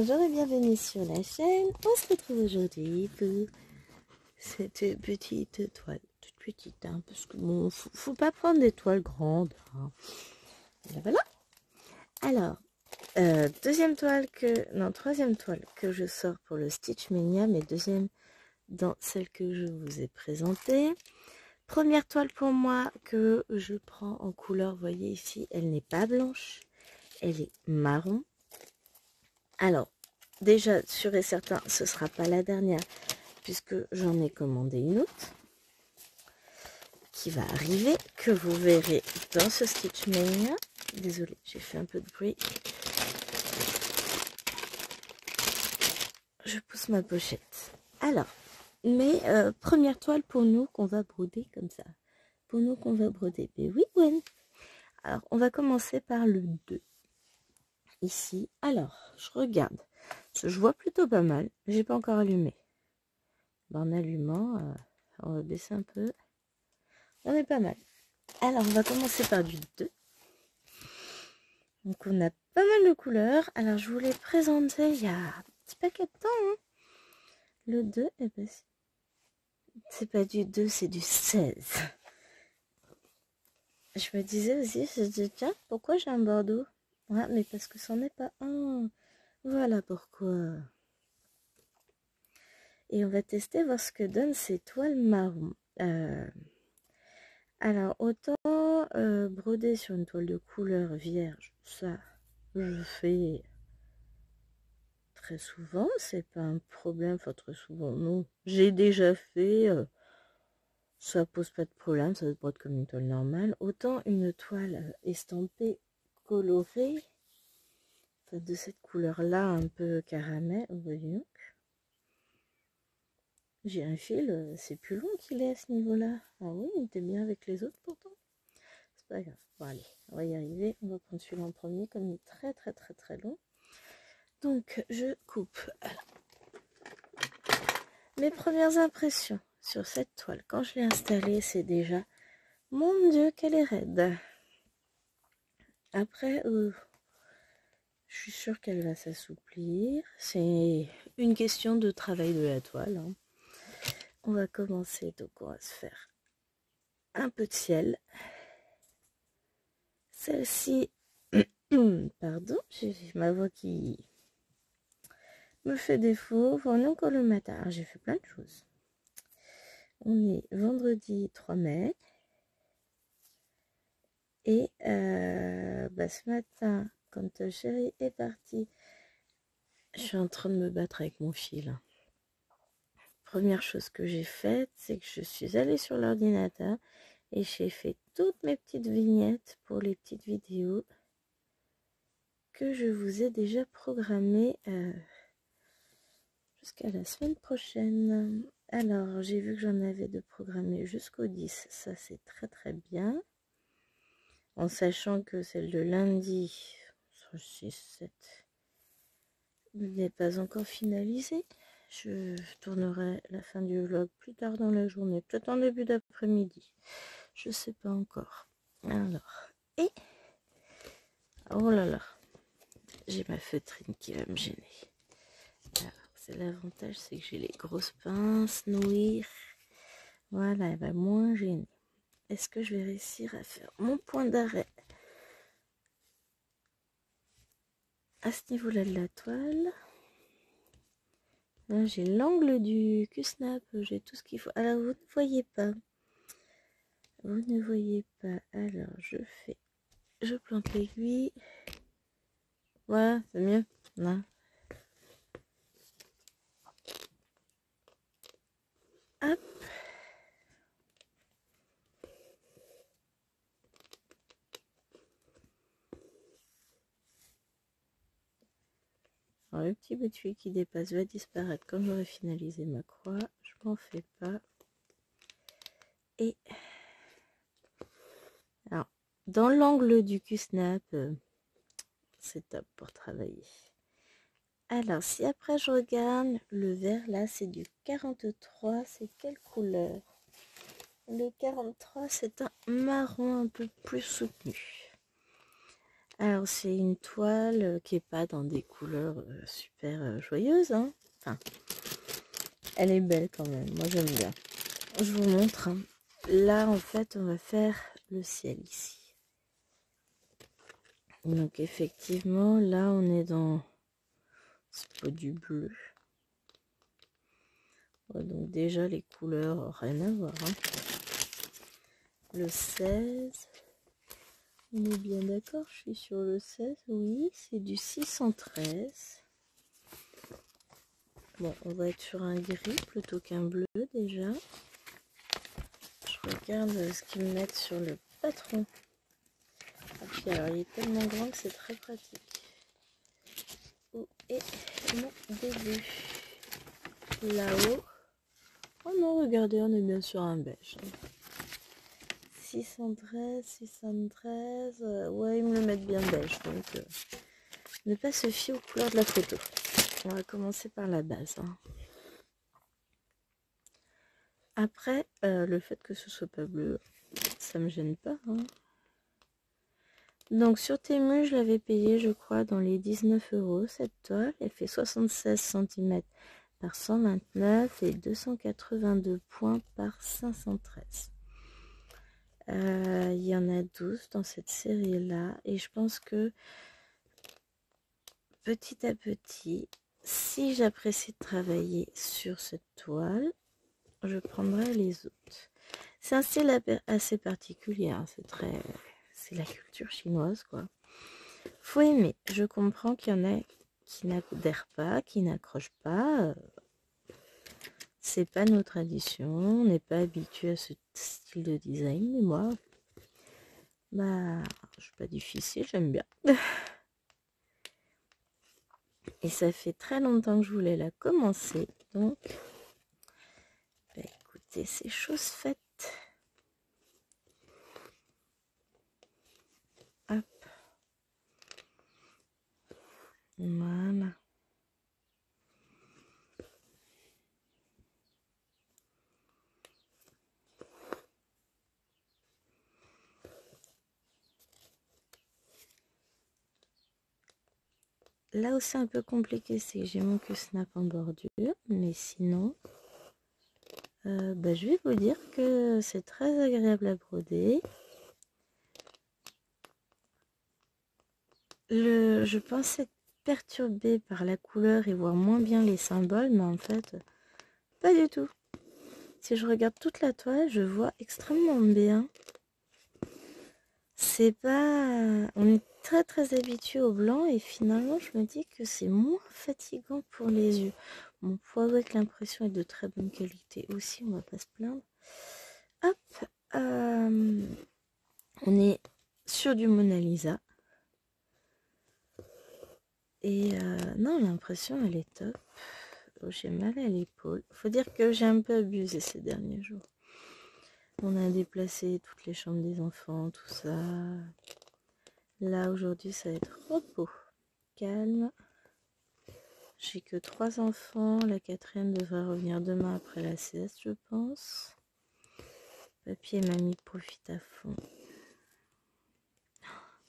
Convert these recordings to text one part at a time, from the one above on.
bonjour et bienvenue sur la chaîne. On se retrouve aujourd'hui pour cette petite toile. Toute petite, hein, parce que bon, faut pas prendre des toiles grandes. Hein. Voilà. Alors, troisième toile que je sors pour le Stitch Mania, mais deuxième dans celle que je vous ai présentée. Première toile pour moi que je prends en couleur, vous voyez ici, elle n'est pas blanche, elle est marron. Alors, déjà, sûr et certain, ce ne sera pas la dernière, puisque j'en ai commandé une autre, qui va arriver, que vous verrez dans ce Stitch Mania. Désolée, j'ai fait un peu de bruit. Je pousse ma pochette. Alors, mais première toile pour nous qu'on va broder comme ça. Pour nous qu'on va broder. Mais oui, Gwen. Alors, on va commencer par le 2. Ici. Alors, je regarde. Je vois plutôt pas mal. J'ai pas encore allumé. En allumant, on va baisser un peu. On est pas mal. Alors, on va commencer par du 2. Donc, on a pas mal de couleurs. Alors, je vous l'ai présenté il y a un petit paquet de temps. Hein. Le 2, eh ben, c'est pas du 2, c'est du 16. Je me disais aussi, je me dis, tiens, pourquoi j'ai un bordeaux? Ouais, mais parce que c'en est pas un. Voilà pourquoi. Et on va tester, voir ce que donnent ces toiles marron. Alors, autant broder sur une toile de couleur vierge, ça, je fais très souvent, c'est pas un problème, enfin très souvent, non. J'ai déjà fait, ça pose pas de problème, ça se brode comme une toile normale. Autant une toile estampée, colorée, enfin de cette couleur-là, un peu caramel, vous voyez. J'ai un fil, c'est plus long qu'il est à ce niveau-là. Ah oui, il était bien avec les autres pourtant. C'est pas grave. Bon allez, on va y arriver. On va prendre celui-là en premier, comme il est très long. Donc, je coupe. Alors, mes premières impressions sur cette toile, quand je l'ai installée, c'est déjà... Mon Dieu, qu'elle est raide. Après, je suis sûre qu'elle va s'assouplir. C'est une question de travail de la toile. Hein. On va commencer, donc on va se faire un peu de ciel. Celle-ci, pardon, j'ai ma voix qui me fait défaut. On est encore le matin. Alors, j'ai fait plein de choses. On est vendredi 3 mai. Et ce matin, quand chérie est partie, je suis en train de me battre avec mon fil. Première chose que j'ai faite, c'est que je suis allée sur l'ordinateur et j'ai fait toutes mes petites vignettes pour les petites vidéos que je vous ai déjà programmées jusqu'à la semaine prochaine. Alors, j'ai vu que j'en avais de programmer jusqu'au 10. Ça, c'est très bien. En sachant que celle de lundi, sur 6, 7, n'est pas encore finalisée. Je tournerai la fin du vlog plus tard dans la journée, peut-être en début d'après-midi. Je sais pas encore. Alors, et... Oh là là, j'ai ma feutrine qui va me gêner. Alors, c'est l'avantage, c'est que j'ai les grosses pinces, nouilles. Voilà, elle va moins gêner. Est-ce que je vais réussir à faire mon point d'arrêt à ce niveau-là de la toile? Là, j'ai l'angle du Q-snap, j'ai tout ce qu'il faut. Alors, vous ne voyez pas. Vous ne voyez pas. Alors, je plante l'aiguille. Voilà, c'est mieux. Non. Hop. Alors, le petit bout de fil qui dépasse va disparaître quand j'aurai finalisé ma croix. Je m'en fais pas. Et alors, dans l'angle du Q-snap, c'est top pour travailler. Alors, si après je regarde, le vert là, c'est du 43. C'est quelle couleur? Le 43, c'est un marron un peu plus soutenu. Alors, c'est une toile qui est pas dans des couleurs super joyeuses, hein. Enfin, elle est belle quand même. Moi, j'aime bien. Je vous montre, hein. Là, en fait, on va faire le ciel ici. Donc, effectivement, là, on est dans... C'est pas du bleu. Ouais, donc, déjà, les couleurs, rien à voir, hein. Le 16... On est bien d'accord, je suis sur le 16, oui, c'est du 613. Bon, on va être sur un gris plutôt qu'un bleu déjà. Je regarde ce qu'ils me mettent sur le patron. Et puis alors, il est tellement grand que c'est très pratique. Où est mon début? Là-haut. Oh non, regardez, on est bien sur un beige. 613, 613. Ouais, ils me le mettent bien beige. Donc, ne pas se fier aux couleurs de la photo. On va commencer par la base. Hein. Après, le fait que ce soit pas bleu, ça me gêne pas. Hein. Donc sur Temu, je l'avais payé, je crois, dans les 19 € cette toile. Elle fait 76 cm par 129 et 282 points par 513. Il y en a 12 dans cette série-là. Et je pense que petit à petit, si j'apprécie de travailler sur cette toile, je prendrai les autres. C'est un style assez particulier, hein. C'est la culture chinoise, quoi. Faut aimer. Je comprends qu'il y en a qui n'adhèrent pas, qui n'accrochent pas. C'est pas nos traditions, on n'est pas habitué à ce style de design, mais moi, bah, je suis pas difficile, j'aime bien. Et ça fait très longtemps que je voulais la commencer, donc, bah, écoutez, c'est chose faite. Hop. Voilà. Là où c'est un peu compliqué, c'est que j'ai mon snap en bordure, mais sinon, bah, je vais vous dire que c'est très agréable à broder. Je pensais être perturbée par la couleur et voir moins bien les symboles, mais en fait, pas du tout. Si je regarde toute la toile, je vois extrêmement bien. C'est pas... On est très très habitué au blanc et finalement, je me dis que c'est moins fatigant pour les yeux. Bon, faut avouer que l'impression est de très bonne qualité aussi, on va pas se plaindre. Hop, on est sur du Mona Lisa. Et non, l'impression, elle est top. Oh, j'ai mal à l'épaule. Faut dire que j'ai un peu abusé ces derniers jours. On a déplacé toutes les chambres des enfants, tout ça. Là, aujourd'hui, ça va être repos. Calme. J'ai que 3 enfants. La 4e devrait revenir demain après la sieste, je pense. Papy et mamie profitent à fond.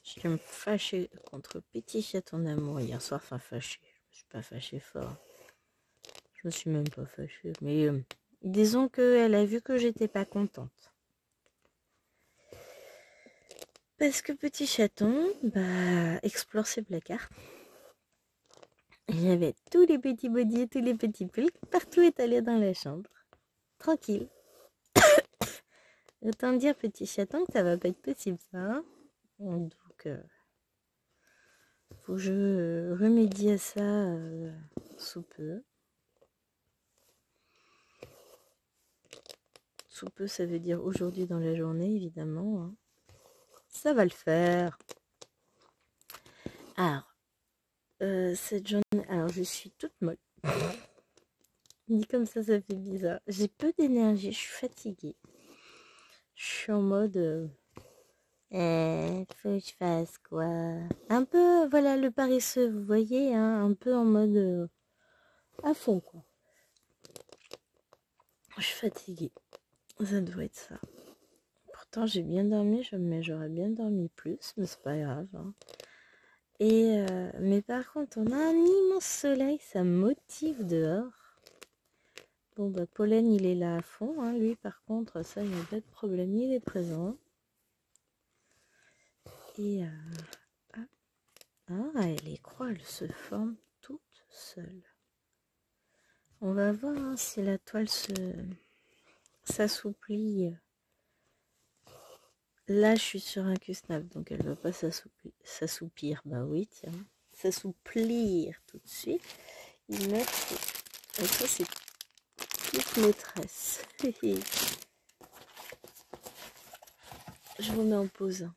Je suis me fâchée contre Petit Chaton d'amour hier soir. Enfin, fâchée. Je me suis pas fâchée fort. Je me suis même pas fâchée. Mais disons qu'elle a vu que j'étais pas contente. Parce que Petit Chaton, bah, explore ses placards. Il y avait tous les petits bodys, tous les petits pulls, partout étalés dans la chambre. Tranquille. Autant dire, Petit Chaton, que ça va pas être possible, ça. Hein. Donc, faut que je remédie à ça sous peu. Sous peu, ça veut dire aujourd'hui dans la journée, évidemment. Hein. Ça va le faire. Alors, cette journée... Alors, je suis toute molle. Dit comme ça fait bizarre. J'ai peu d'énergie, je suis fatiguée. Je suis en mode... faut que je fasse quoi? Un peu, voilà, le paresseux, vous voyez, hein, un peu en mode à fond, quoi. Je suis fatiguée. Ça doit être ça. Pourtant, j'ai bien dormi, mais j'aurais bien dormi plus, mais c'est pas grave. Hein. Mais par contre, on a un immense soleil, ça me motive dehors. Bon, bah, Pollen, il est là à fond. Hein. Lui, par contre, ça, il n'y a pas de problème, il est présent. Et les croix, elles se forment toutes seules. On va voir hein, si la toile s'assouplit. Là, je suis sur un Q-snap, donc elle ne va pas s'assoupir. Bah oui, tiens. S'assouplir tout de suite. Il met... Et ça, c'est toute maîtresse. Je vous mets en pause.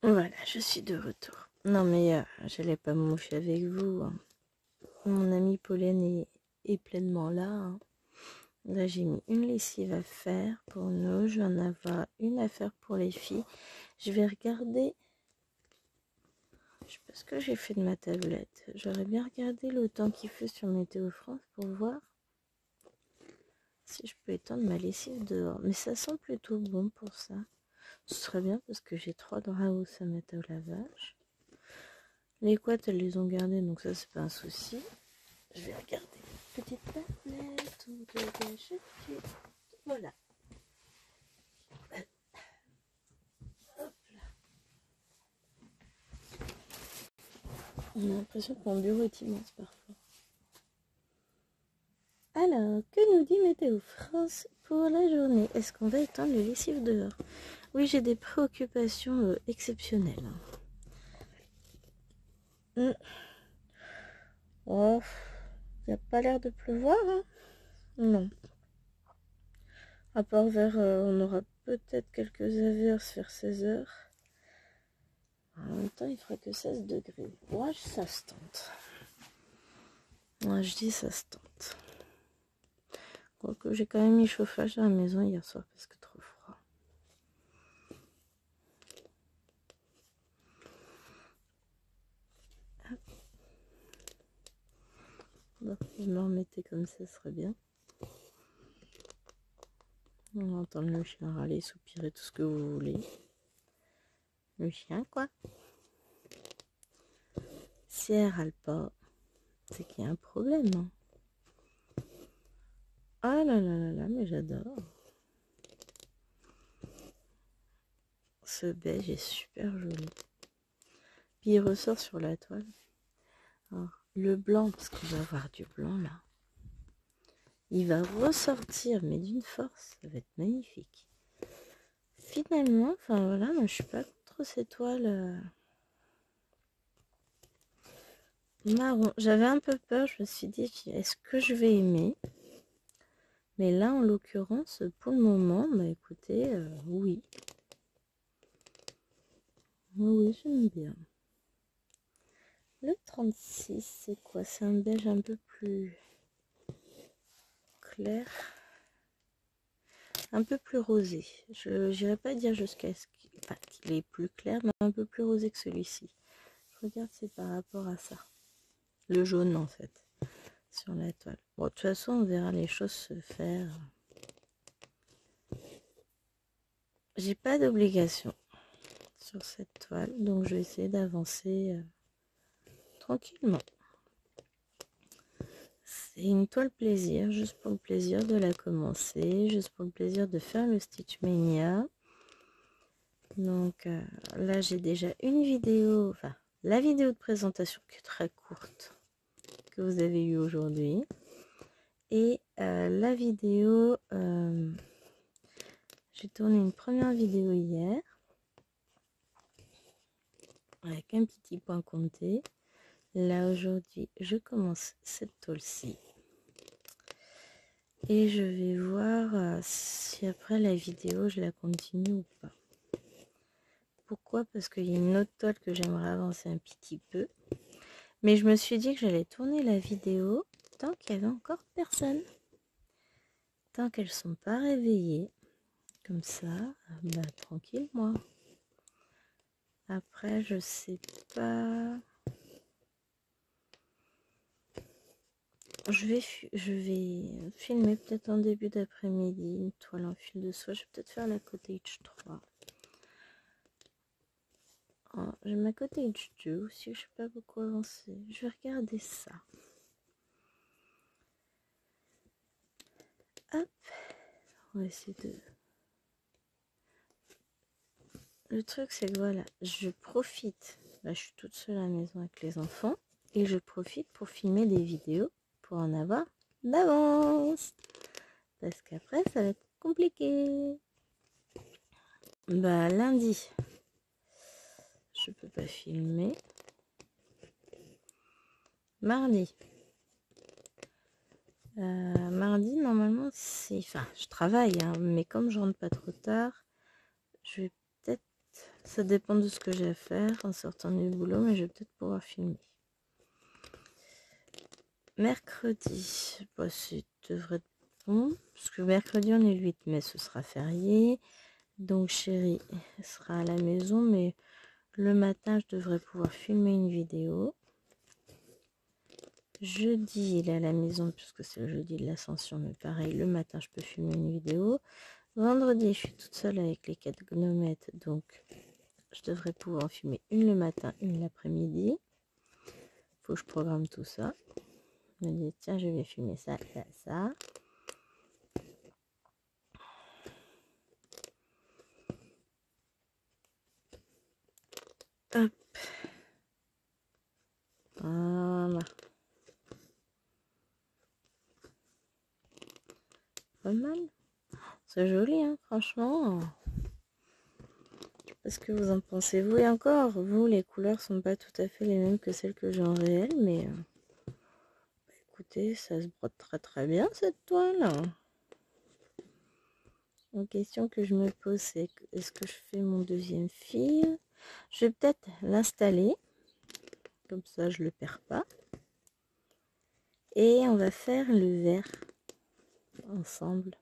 Voilà, je suis de retour. Non, mais j'allais pas me moucher avec vous. Hein. Mon ami Pollen est pleinement là. Hein. Là, j'ai mis une lessive à faire pour nous. Je vais en avoir une à faire pour les filles. Je vais regarder. Je sais pas ce que j'ai fait de ma tablette. J'aurais bien regardé le temps qu'il fait sur Météo France pour voir si je peux étendre ma lessive dehors. Mais ça sent plutôt bon pour ça. Ce serait bien parce que j'ai 3 draps à mettre au lavage. Les couettes, elles les ont gardées, donc ça, c'est pas un souci. Je vais regarder. Petite tablette ou de gâchette. Voilà. Hop là. On a l'impression que mon bureau est immense parfois. Alors, que nous dit Météo France pour la journée? Est-ce qu'on va étendre le lessive dehors? Oui, j'ai des préoccupations exceptionnelles. Oh, il n'y a pas l'air de pleuvoir, hein? Non. À part on aura peut-être quelques averses vers 16 h. En même temps, il fera que 16 degrés. Moi, ça se tente. Moi, je dis ça se tente. Quoique j'ai quand même mis chauffage à la maison hier soir parce que trop froid. Bon, je me remettais comme ça, ce serait bien. On va entendre le chien râler, soupirer, tout ce que vous voulez. Le chien, quoi. Si elle râle pas, c'est qu'il y a un problème. Hein. Ah là là là là, mais j'adore. Ce beige est super joli. Puis il ressort sur la toile. Alors, le blanc, parce qu'on va avoir du blanc là. Il va ressortir, mais d'une force, ça va être magnifique. Finalement, enfin voilà, moi je suis pas contre ces toiles marron. J'avais un peu peur, je me suis dit, est-ce que je vais aimer? Mais là, en l'occurrence, pour le moment, bah écoutez, oui. Oui, j'aime bien. Le 36, c'est quoi? C'est un beige un peu plus clair. Un peu plus rosé. Je n'irai pas dire jusqu'à ce qu'il est plus clair, mais un peu plus rosé que celui-ci. Je regarde, c'est par rapport à ça. Le jaune, en fait, sur la toile. Bon, de toute façon, on verra les choses se faire. J'ai pas d'obligation sur cette toile, donc je vais essayer d'avancer tranquillement. C'est une toile plaisir, juste pour le plaisir de la commencer, juste pour le plaisir de faire le Stitch Mania. Donc là, j'ai déjà une vidéo, enfin la vidéo de présentation qui est très courte que vous avez eue aujourd'hui. Et la vidéo, j'ai tourné une première vidéo hier avec un petit point compté. Là aujourd'hui, je commence cette toile-ci. Et je vais voir si après la vidéo, je la continue ou pas. Pourquoi? Parce qu'il y a une autre toile que j'aimerais avancer un petit peu. Mais je me suis dit que j'allais tourner la vidéo tant qu'il y avait encore personne. Tant qu'elles sont pas réveillées. Comme ça, bah tranquille moi. Après, je sais pas. Je vais filmer peut-être en début d'après-midi une toile en fil de soie. Je vais peut-être faire la cottage 3. Oh, j'ai ma cottage Joe aussi, je sais pas beaucoup avancer. Je vais regarder ça. Hop, on va essayer de... Le truc c'est que voilà, je profite. Là, je suis toute seule à la maison avec les enfants. Et je profite pour filmer des vidéos pour en avoir d'avance. Parce qu'après, ça va être compliqué. Bah, lundi, je peux pas filmer. Mardi. Mardi, normalement, c'est... Enfin, je travaille, hein, mais comme je rentre pas trop tard, je vais peut-être... Ça dépend de ce que j'ai à faire en sortant du boulot, mais je vais peut-être pouvoir filmer. Mercredi, bah, ça devrait être bon, parce que mercredi, on est le 8 mai, ce sera férié. Donc, chérie sera à la maison, mais le matin, je devrais pouvoir filmer une vidéo. Jeudi, il est à la maison puisque c'est le jeudi de l'ascension, mais pareil, le matin, je peux filmer une vidéo. Vendredi, je suis toute seule avec les 4 gnomettes, donc je devrais pouvoir en filmer une le matin, une l'après-midi. Faut que je programme tout ça. Je me dis, tiens, je vais filmer ça, ça, ça. Hop. Voilà. Pas mal. C'est joli, hein, franchement. Est-ce que vous en pensez, vous? Et encore, vous, les couleurs sont pas tout à fait les mêmes que celles que j'ai en réel, mais bah, écoutez, ça se brode très très bien cette toile. Une question que je me pose, c'est est-ce que je fais mon deuxième fil? Je vais peut-être l'installer, comme ça je le perds pas. Et on va faire le vert ensemble.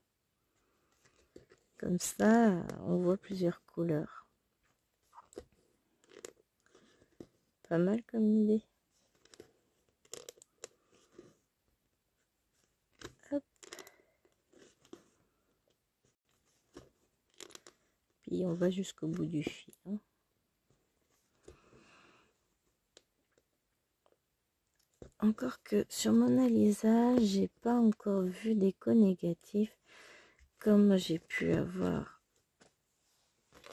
Comme ça, on voit plusieurs couleurs. Pas mal comme idée. Hop. Puis on va jusqu'au bout du fil. Hein. Encore que sur Mona Lisa, j'ai pas encore vu d'écho négatif comme j'ai pu avoir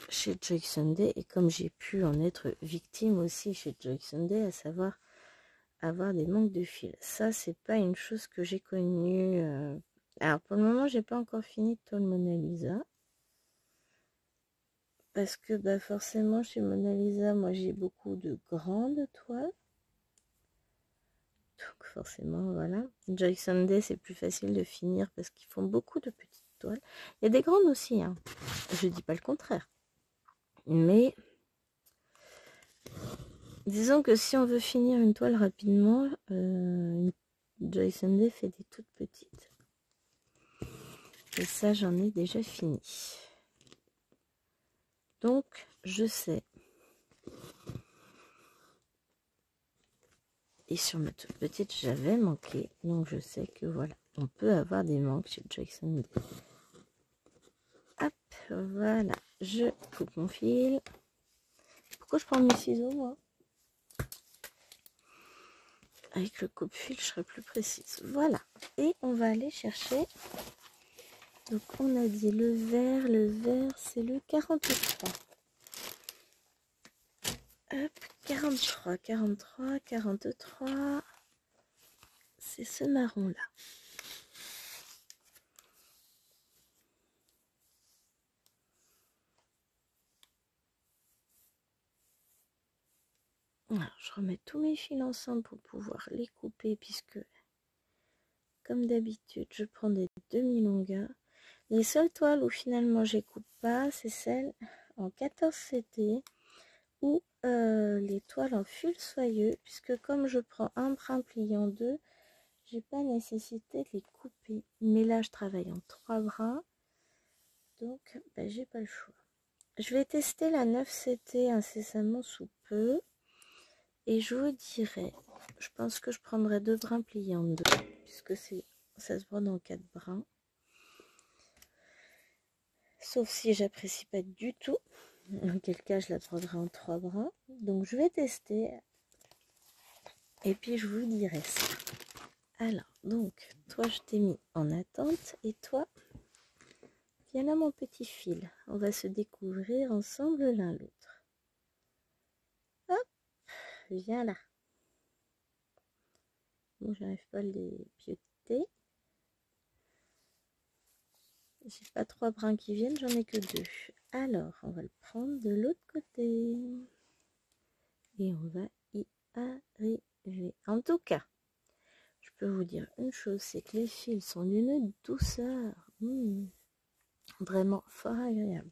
chez Joy Sunday et comme j'ai pu en être victime aussi chez Joy Sunday, à savoir avoir des manques de fil. Ça, c'est pas une chose que j'ai connue. Alors, pour le moment, j'ai pas encore fini de toile Mona Lisa. Parce que, bah, forcément, chez Mona Lisa, moi, j'ai beaucoup de grandes toiles. Donc, forcément, voilà. Joy Sunday, c'est plus facile de finir parce qu'ils font beaucoup de petites toiles. Il y a des grandes aussi, hein. Je dis pas le contraire. Mais... disons que si on veut finir une toile rapidement, Joy Sunday fait des toutes petites. Et ça, j'en ai déjà fini. Donc, je sais. Et sur ma toute petite, j'avais manqué. Donc, je sais que voilà, on peut avoir des manques chez Joy Sunday. Hop, voilà. Je coupe mon fil. Pourquoi je prends mes ciseaux, moi? Avec le coupe-fil, je serai plus précise. Voilà. Et on va aller chercher. Donc, on a dit le vert, c'est le 43. Hop, 43. C'est ce marron-là. Alors, je remets tous mes fils ensemble pour pouvoir les couper puisque, comme d'habitude, je prends des demi-longueurs. Les seules toiles où finalement je coupe pas, c'est celles en 14 CT ou les toiles en fil soyeux, puisque comme je prends un brin plié en deux, j'ai pas nécessité de les couper. Mais là, je travaille en 3 brins, donc bah, j'ai pas le choix. Je vais tester la 9 CT incessamment sous peu. Et je vous dirai, je pense que je prendrai 2 brins pliés en deux, puisque ça se brode en 4 brins. Sauf si j'apprécie pas du tout. Dans quel cas, je la prendrai en 3 brins. Donc, je vais tester. Et puis, je vous dirai ça. Alors, donc, toi, je t'ai mis en attente. Et toi, viens là, mon petit fil. On va se découvrir ensemble l'un l'autre. Hop, viens là. Bon, j'arrive pas à les pieuter. J'ai pas 3 brins qui viennent, j'en ai que 2. Alors, on va le prendre de l'autre côté. Et on va y arriver. En tout cas, je peux vous dire une chose, c'est que les fils sont d'une douceur. Vraiment fort agréable.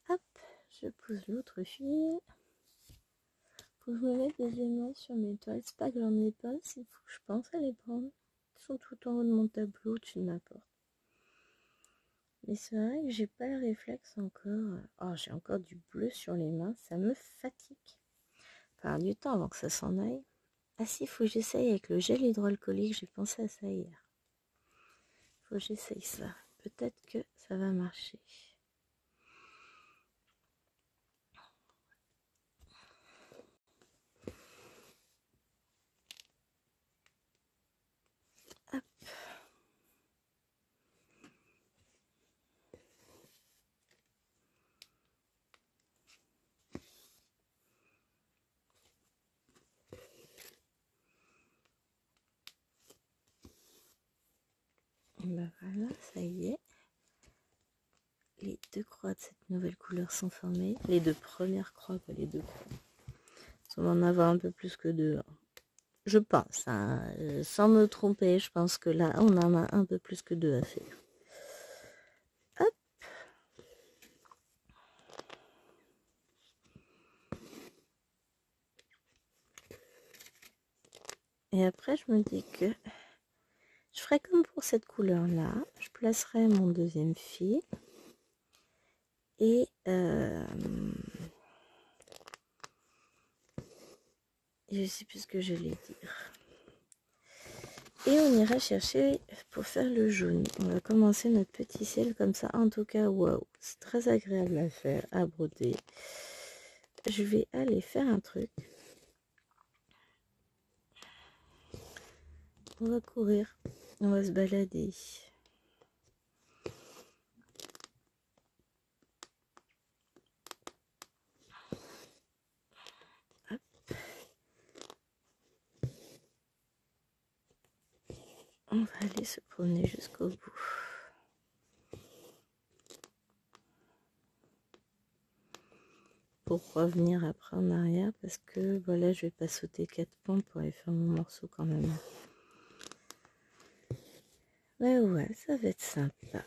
Hop, je pose l'autre fil. Faut que je me mette des aimants sur mes toiles. C'est pas que j'en ai pas, il faut que je pense à les prendre. Ils sont tout en haut de mon tableau, au-dessus de ma porte. Mais c'est vrai que j'ai pas le réflexe encore. Oh, j'ai encore du bleu sur les mains, ça me fatigue. Enfin, du temps avant que ça s'en aille. Ah si, il faut que j'essaye avec le gel hydroalcoolique, j'ai pensé à ça hier. Il faut que j'essaye ça. Peut-être que ça va marcher. Hop. Et ben voilà, ça y est. Les 2 croix de cette nouvelle couleur sont formées. Les 2 premières croix, pas les 2 croix. On va en avoir un peu plus que 2. Je pense, hein. Sans me tromper, je pense que là, on en a un peu plus que 2 à faire. Hop. Et après, je me dis que je ferai comme pour cette couleur-là. Je placerai mon deuxième fil. Et je sais plus ce que j'allais dire. Et on ira chercher pour faire le jaune. On va commencer notre petit ciel comme ça. En tout cas, waouh, c'est très agréable à faire, à broder. Je vais aller faire un truc. On va courir. On va se balader. Hop. On va aller se promener jusqu'au bout. Pour revenir après en arrière parce que voilà, je vais pas sauter 4 pans pour aller faire mon morceau quand même. Ouais, ça va être sympa.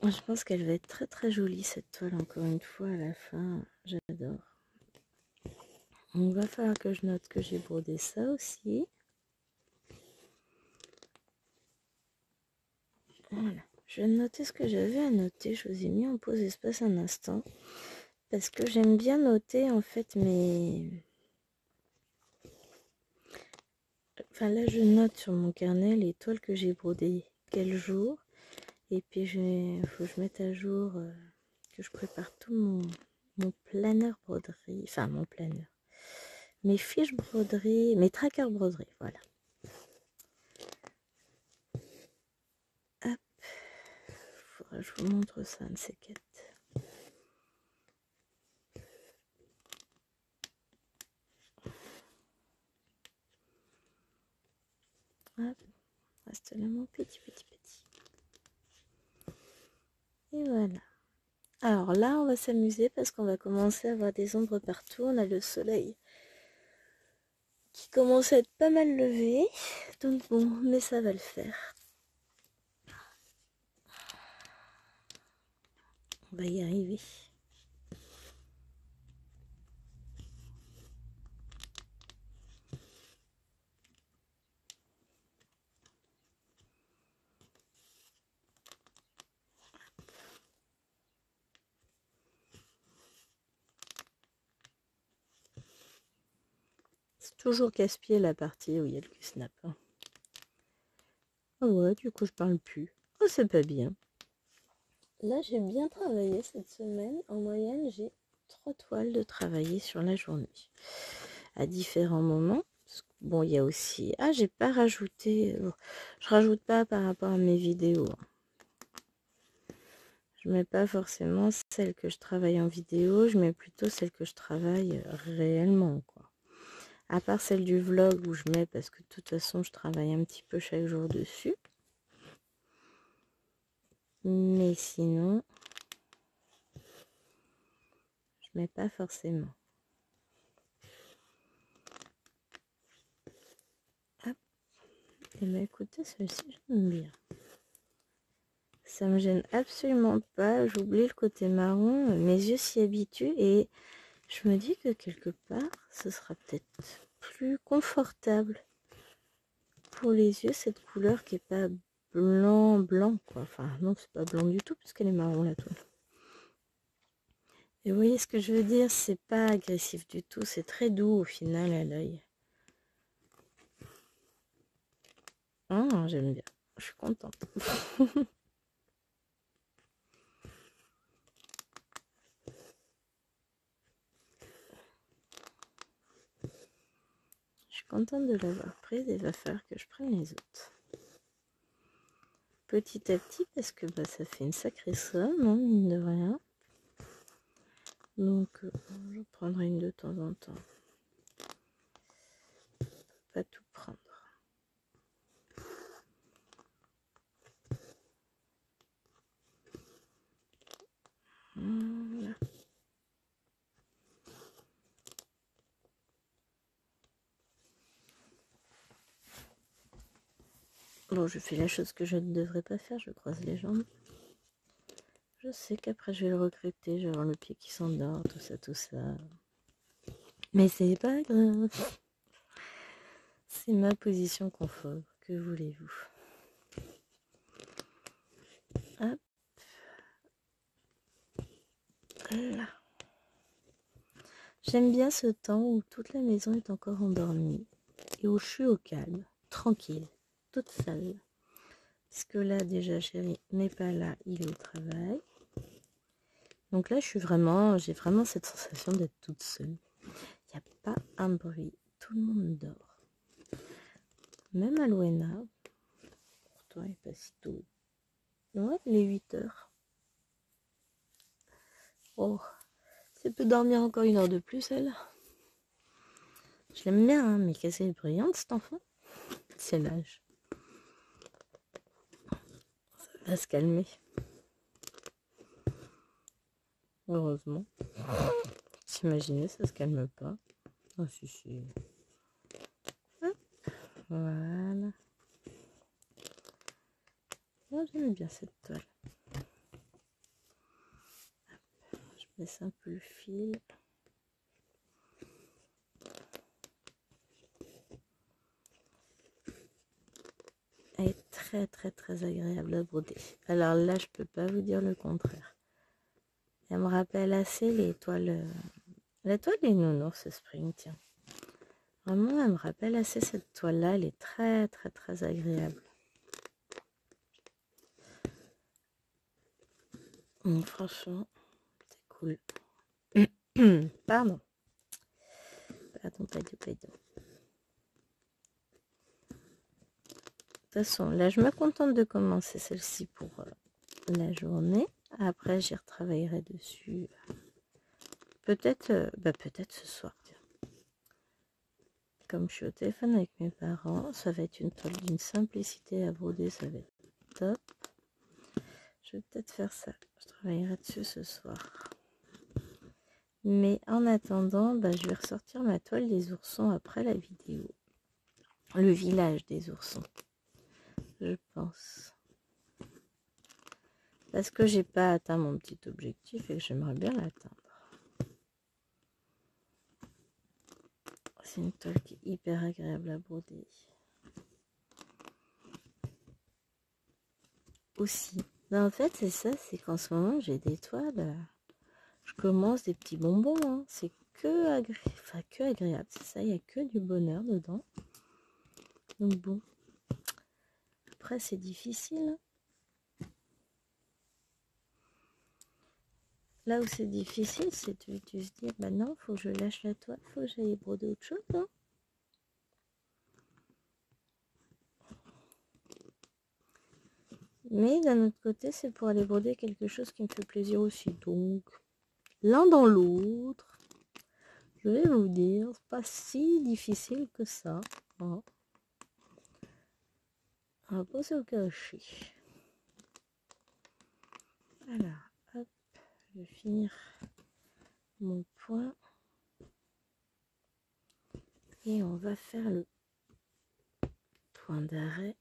Je pense qu'elle va être très très jolie cette toile encore une fois à la fin. J'adore. Il va falloir que je note que j'ai brodé ça aussi. Voilà. Je vais noter ce que j'avais à noter. Je vous ai mis en pause espace un instant. Parce que j'aime bien noter en fait mes... Enfin là je note sur mon carnet les toiles que j'ai brodées quel jour. Et puis il faut que je mette à jour, que je prépare tout mon planeur broderie. Enfin mon planeur. Mes fiches broderie, mes trackers broderie, voilà. Hop. Faudra que je vous montre ça, un de ces quatre. Hop. Reste là mon petit. Et voilà. Alors là, on va s'amuser parce qu'on va commencer à avoir des ombres partout. On a le soleil qui commence à être pas mal levé. Donc bon, mais ça va le faire. On va y arriver. C'est toujours casse-pied la partie où il y a le Q-snap. Ah ouais, du coup je parle plus. Oh, c'est pas bien. Là, j'ai bien travaillé cette semaine. En moyenne, j'ai 3 toiles de travailler sur la journée. À différents moments. Bon, il y a aussi... Ah, j'ai pas rajouté... Je rajoute pas par rapport à mes vidéos. Je mets pas forcément celles que je travaille en vidéo. Je mets plutôt celles que je travaille réellement, quoi. À part celle du vlog où je mets... Parce que de toute façon, je travaille un petit peu chaque jour dessus. Mais sinon... Je mets pas forcément. Hop. Et bien écoutez, celle-ci, j'aime bien. Ça me gêne absolument pas. J'oublie le côté marron. Mes yeux s'y habituent et je me dis que quelque part, ce sera peut-être plus confortable pour les yeux, cette couleur qui est pas blanc, blanc, quoi. Enfin, non, c'est pas blanc du tout, puisqu'elle est marron, la toile. Et vous voyez ce que je veux dire? C'est pas agressif du tout. C'est très doux, au final, à l'œil. J'aime bien. Je suis contente. Je suis contente de l'avoir prise et il va falloir que je prenne les autres. Petit à petit, parce que bah, ça fait une sacrée somme, hein, mine de rien. Donc, je prendrai une de temps en temps. Pas tout prendre. Voilà. Bon, je fais la chose que je ne devrais pas faire, je croise les jambes. Je sais qu'après je vais le regretter, je vais avoir le pied qui s'endort, tout ça, tout ça. Mais c'est pas grave. C'est ma position confort, que voulez-vous? Hop. Là. J'aime bien ce temps où toute la maison est encore endormie et où je suis au calme, tranquille, toute seule. Parce que là, déjà, chérie n'est pas là, il est au travail. Donc là, j'ai vraiment cette sensation d'être toute seule. Il n'y a pas un bruit, tout le monde dort. Même Alouena, pourtant il est pas si tôt. Ouais, il est 8 heures. Oh, c'est peut dormir encore 1 heure de plus, elle. Je l'aime bien, hein, mais qu'elle est brillante, cet enfant. C'est l'âge. Ça va se calmer. Heureusement. T'imaginais, ça se calme pas. Oh, si. Hop, voilà. Oh, j'aime bien cette toile. Je baisse un peu le fil. Elle est très agréable à broder. Alors là, je peux pas vous dire le contraire. Elle me rappelle assez les toiles. La toile des nounours, ce spring, tiens. Vraiment, elle me rappelle assez cette toile-là. Elle est très agréable. Donc, franchement, c'est cool. Pardon. Pardon. De toute façon, là, je me contente de commencer celle-ci pour la journée. Après, j'y retravaillerai dessus. Peut-être ce soir. Tiens. Comme je suis au téléphone avec mes parents, ça va être une toile d'une simplicité à broder. Ça va être top. Je vais peut-être faire ça. Je travaillerai dessus ce soir. Mais en attendant, je vais ressortir ma toile des oursons après la vidéo. Le village des oursons. Je pense. Parce que j'ai pas atteint mon petit objectif et que j'aimerais bien l'atteindre. C'est une toile qui est hyper agréable à broder. Aussi. Ben, en fait, c'est ça, c'est qu'en ce moment, j'ai des toiles. Je commence des petits bonbons. Hein. C'est que agréable. C'est ça, il n'y a que du bonheur dedans. Donc bon. Après, c'est difficile. Hein. là où c'est difficile, c'est de se dire, bah non, faut que je lâche la toile, faut que j'aille broder autre chose. Hein. Mais d'un autre côté, c'est pour aller broder quelque chose qui me fait plaisir aussi. Donc, l'un dans l'autre, je vais vous dire, c'est pas si difficile que ça. Hein. On va pas se cacher. Alors, hop, je vais finir mon point. Et on va faire le point d'arrêt.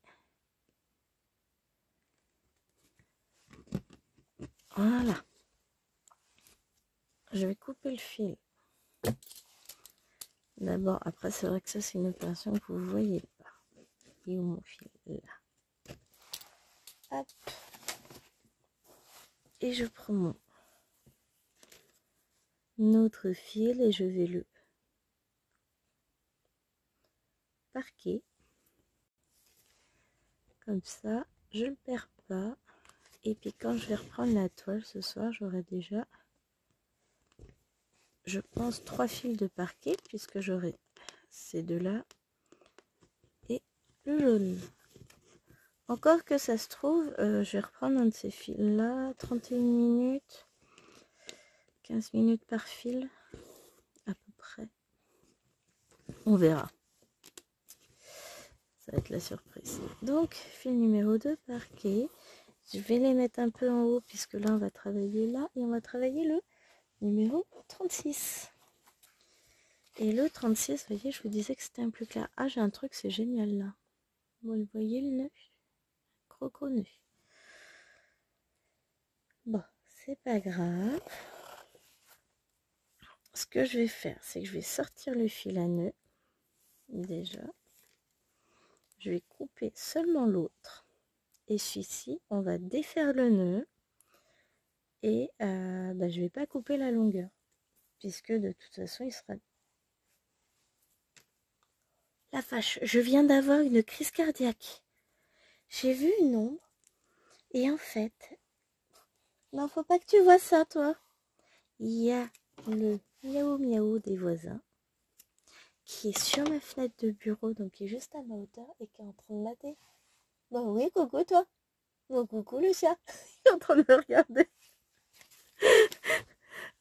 Voilà. Je vais couper le fil. D'abord, après, c'est vrai que ça, c'est une opération que vous ne voyez pas. Et où mon fil? Là. Hop. Et je prends mon autre fil et je vais le parquer. Comme ça, je ne le perds pas. Et puis quand je vais reprendre la toile ce soir, j'aurai déjà, je pense, 3 fils de parquet, puisque j'aurai ces deux-là et le jaune. Encore que ça se trouve, je vais reprendre un de ces fils-là, 31 minutes, 15 minutes par fil, à peu près. On verra. Ça va être la surprise. Donc, fil numéro 2, parquet. Je vais les mettre un peu en haut, puisque là, on va travailler là, et on va travailler le numéro 36. Et le 36, vous voyez, je vous disais que c'était un plus clair. Ah, j'ai un truc, c'est génial, là. Vous voyez le nœud? Croco nœud. Bon, c'est pas grave. Ce que je vais faire, c'est que je vais sortir le fil à nœud. Déjà. Je vais couper seulement l'autre. Et celui-ci, on va défaire le nœud. Et je ne vais pas couper la longueur. Puisque de toute façon, il sera... La vache, je viens d'avoir une crise cardiaque. J'ai vu une ombre. Et en fait... Non, faut pas que tu vois ça, toi. Il y a le miaou miaou des voisins qui est sur ma fenêtre de bureau, donc qui est juste à ma hauteur et qui est en train de mater. Bon oui, coucou toi. Bon coucou le chat. Il est en train de me regarder.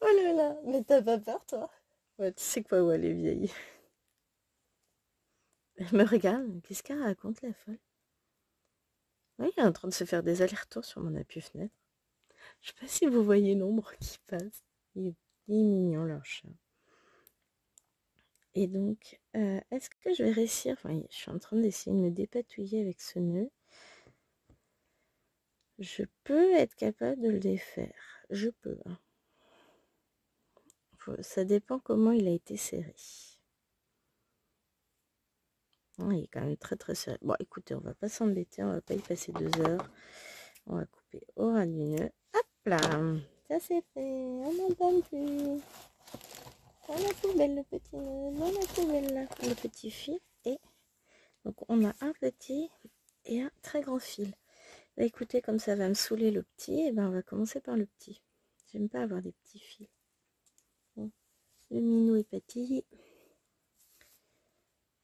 Oh là là, mais t'as pas peur toi? Ouais, tu sais quoi où elle est vieille. Elle me regarde, qu'est-ce qu'elle raconte la folle? Oui, il est en train de se faire des allers-retours sur mon appui-fenêtre. Je sais pas si vous voyez l'ombre qui passe. Il est mignon leur chat. Et donc, est-ce que je vais réussir? Enfin, je suis en train d'essayer de me dépatouiller avec ce nœud. Je peux être capable de le défaire. Je peux. Hein. Ça dépend comment il a été serré. Il est quand même très très serré. Bon, écoutez, on va pas s'embêter. On va pas y passer 2 heures. On va couper au ras du nœud. Hop là! Ça c'est fait. On n'entend plus. Dans la poubelle, le petit nœud. Dans la poubelle, là. Le petit fil. Et donc, on a un petit et un très grand fil. Bah, écoutez, comme ça va me saouler le petit, et ben on va commencer par le petit. J'aime pas avoir des petits fils. Bon, le minou est pâti.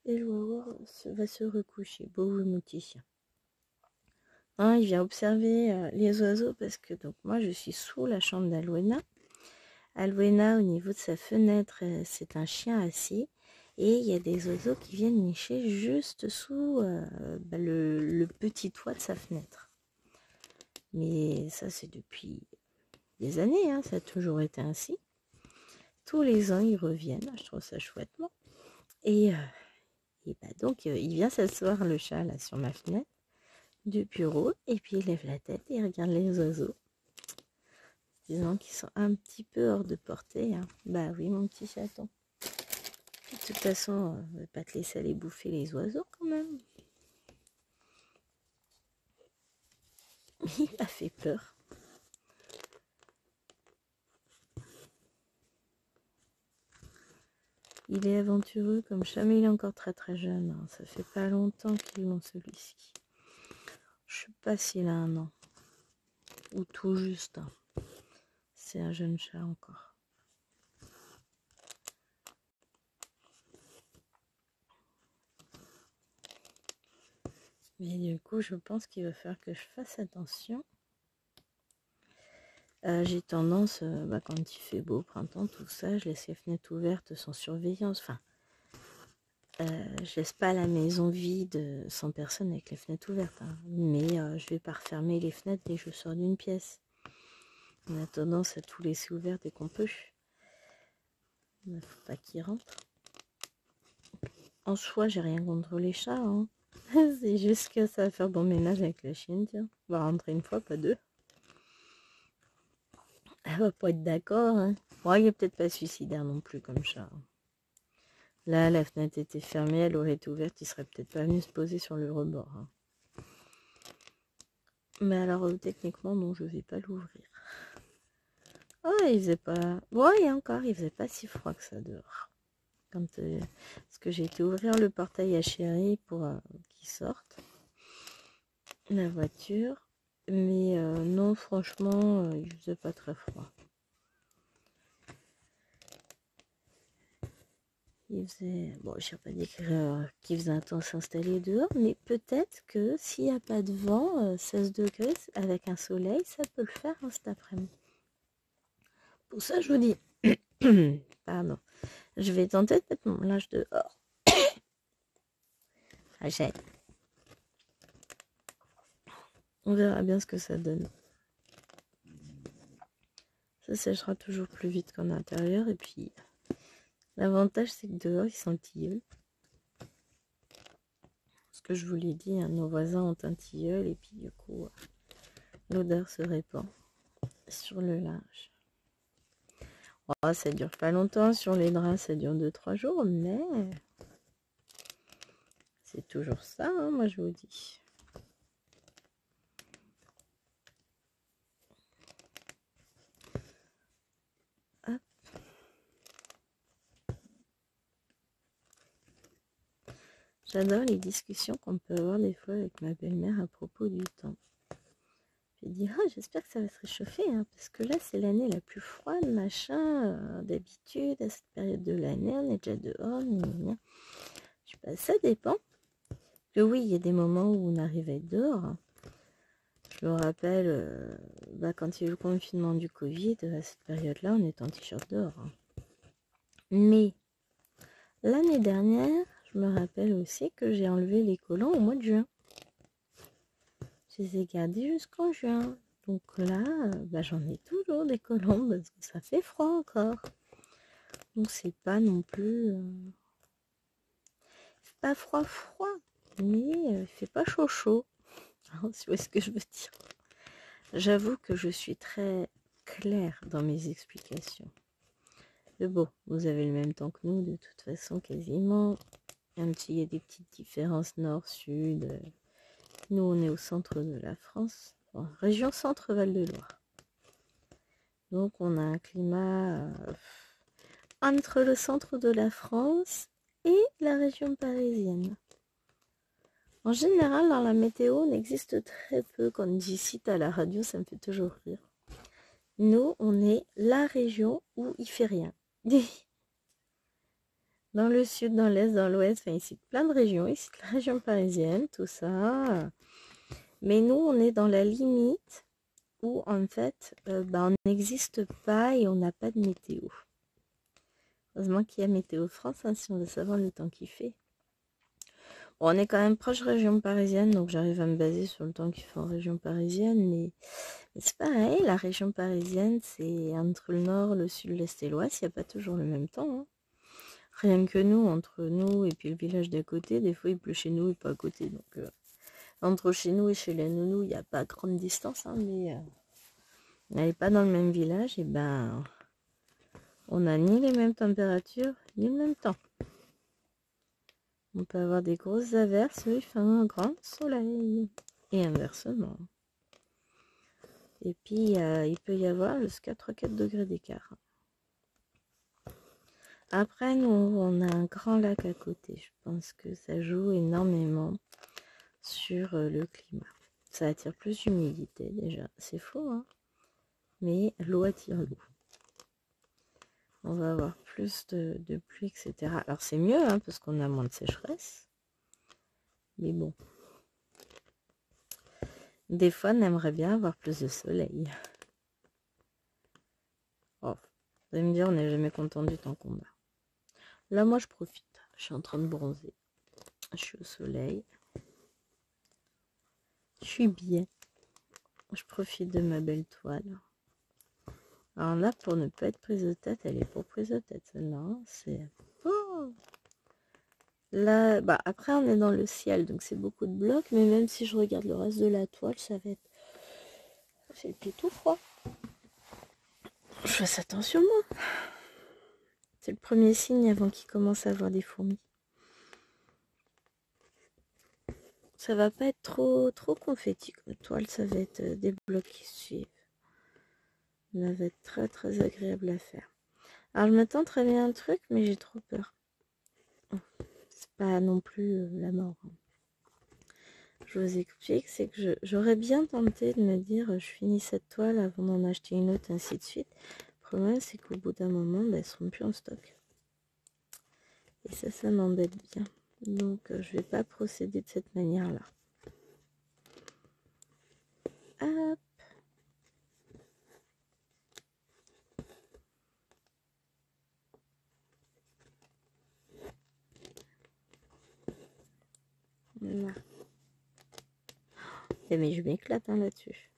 Et le wawa va se recoucher. Beau mouticien. Hein, il vient observer les oiseaux parce que donc moi je suis sous la chambre d'Alwena. Alwena, au niveau de sa fenêtre, c'est un chien assis. Et il y a des oiseaux qui viennent nicher juste sous le petit toit de sa fenêtre. Mais ça, c'est depuis des années, hein, ça a toujours été ainsi. Tous les ans, ils reviennent, je trouve ça chouettement. Et donc, il vient s'asseoir, le chat, là, sur ma fenêtre du bureau, et puis il lève la tête et il regarde les oiseaux. Disons qu'ils sont un petit peu hors de portée. Hein. Bah oui, mon petit chaton. Puis, de toute façon, on ne va pas te laisser aller bouffer les oiseaux, quand même. Il a fait peur. Il est aventureux comme jamais, il est encore très très jeune. Hein. Ça fait pas longtemps qu'ils l'ont celui-ci. Je sais pas s'il a 1 an. Ou tout juste. Hein. c'est un jeune chat encore. Mais du coup, je pense qu'il va falloir que je fasse attention. J'ai tendance, quand il fait beau, printemps, tout ça, je laisse les fenêtres ouvertes sans surveillance. Enfin, je laisse pas la maison vide sans personne avec les fenêtres ouvertes. Hein. Mais je vais pas refermer les fenêtres dès que je sors d'une pièce. On a tendance à tout laisser ouvert dès qu'on peut. Il ne faut pas qu'ils rentrent. En soi, j'ai rien contre les chats. Hein. C'est juste que ça va faire bon ménage avec la chienne, tiens. On va rentrer une fois, pas deux. Elle va pas être d'accord. Hein. Bon, il est peut-être pas suicidaire non plus comme chat. Là, la fenêtre était fermée, elle aurait été ouverte, il serait peut-être pas venu se poser sur le rebord. Hein. Mais alors, techniquement, non, je vais pas l'ouvrir. Oh, il faisait pas... Bon, et encore, il faisait pas si froid que ça dehors. Quand, parce que j'ai été ouvrir le portail à Chéri pour qu'il sorte. La voiture. Mais non, franchement, il faisait pas très froid. Il faisait... Bon, je ne vais pas dire qu'il faisait un temps s'installer dehors, mais peut-être que s'il n'y a pas de vent, 16 degrés avec un soleil, ça peut le faire cet après-midi. Pour ça, je vous dis... Pardon. Je vais tenter de mettre mon linge dehors. J'ai... On verra bien ce que ça donne. Ça séchera toujours plus vite qu'en intérieur. Et puis, l'avantage, c'est que dehors, ils sont tilleuls. Ce que je vous l'ai dit, hein, nos voisins ont un tilleul. Et puis, du coup, l'odeur se répand sur le linge. Oh, ça dure pas longtemps. Sur les draps, ça dure 2-3 jours. Mais c'est toujours ça, hein, moi, je vous dis. J'adore les discussions qu'on peut avoir des fois avec ma belle-mère à propos du temps. Je lui dis, j'espère que ça va se réchauffer, hein, parce que là, c'est l'année la plus froide, machin. D'habitude, à cette période de l'année, on est déjà dehors. Je sais pas, ça dépend. Que oui, il y a des moments où on arrive à être dehors. Hein. Je me rappelle, quand il y a eu le confinement du Covid, à cette période-là, on était en t-shirt dehors. Hein. Mais l'année dernière, je me rappelle aussi que j'ai enlevé les collants au mois de juin. Je les ai gardés jusqu'en juin. Donc là, j'en ai toujours des collants parce que ça fait froid encore. Donc c'est pas non plus... c'est pas froid, mais il fait pas chaud. Hein, si vous voyez ce que je veux dire. J'avoue que je suis très claire dans mes explications. Mais bon, vous avez le même temps que nous, de toute façon, quasiment. Même s'il y a des petites différences nord-sud. Nous, on est au centre de la France. Bon, région centre Val-de-Loire. Donc, on a un climat entre le centre de la France et la région parisienne. En général, dans la météo, on existe très peu. Quand on dit site à la radio, ça me fait toujours rire. Nous, on est la région où il fait rien. Dans le sud, dans l'est, dans l'ouest, enfin, ici, plein de régions. Ici, la région parisienne, tout ça. Mais nous, on est dans la limite où, en fait, on n'existe pas et on n'a pas de météo. Heureusement qu'il y a Météo France, hein, si on veut savoir le temps qu'il fait. Bon, on est quand même proche région parisienne, donc j'arrive à me baser sur le temps qu'il fait en région parisienne, mais c'est pareil, la région parisienne, c'est entre le nord, le sud, l'est et l'ouest, il n'y a pas toujours le même temps. Hein. Rien que nous, entre nous et puis le village d'à côté, des fois il pleut chez nous et pas à côté. Donc entre chez nous et chez les nounous, il n'y a pas grande distance, hein, mais on n'est pas dans le même village, et on n'a ni les mêmes températures, ni le même temps. On peut avoir des grosses averses, il fait un grand soleil. Et inversement. Et puis, il peut y avoir jusqu'à 3-4 degrés d'écart. Après, nous, on a un grand lac à côté. Je pense que ça joue énormément sur le climat. Ça attire plus d'humidité déjà. C'est faux, hein. mais l'eau attire l'eau. On va avoir plus de pluie, etc. Alors c'est mieux, hein, parce qu'on a moins de sécheresse. Mais bon. Des fois, on aimerait bien avoir plus de soleil. Oh, vous allez me dire, on n'est jamais content du temps qu'on a. Là, moi, je profite. Je suis en train de bronzer. Je suis au soleil. Je suis bien. Je profite de ma belle toile. Alors là, pour ne pas être prise de tête, elle est pour prise de tête, celle-là. C'est... Oh, là, bah, après, on est dans le ciel, donc c'est beaucoup de blocs. Mais même si je regarde le reste de la toile, ça va être... C'est tout froid. Je fasse attention, moi. C'est le premier signe avant qu'il commence à avoir des fourmis. Ça va pas être trop confetti comme toile, ça va être des blocs qui suivent. Ça va être très agréable à faire. Alors je m'attends très bien à un truc, mais j'ai trop peur. C'est pas non plus la mort. Je vous explique, c'est que j'aurais bien tenté de me dire je finis cette toile avant d'en acheter une autre, ainsi de suite. Le problème, c'est qu'au bout d'un moment, elles seront plus en stock. Et ça m'embête bien. Donc je vais pas procéder de cette manière-là. Hop. Voilà. Mais je m'éclate hein, là-dessus.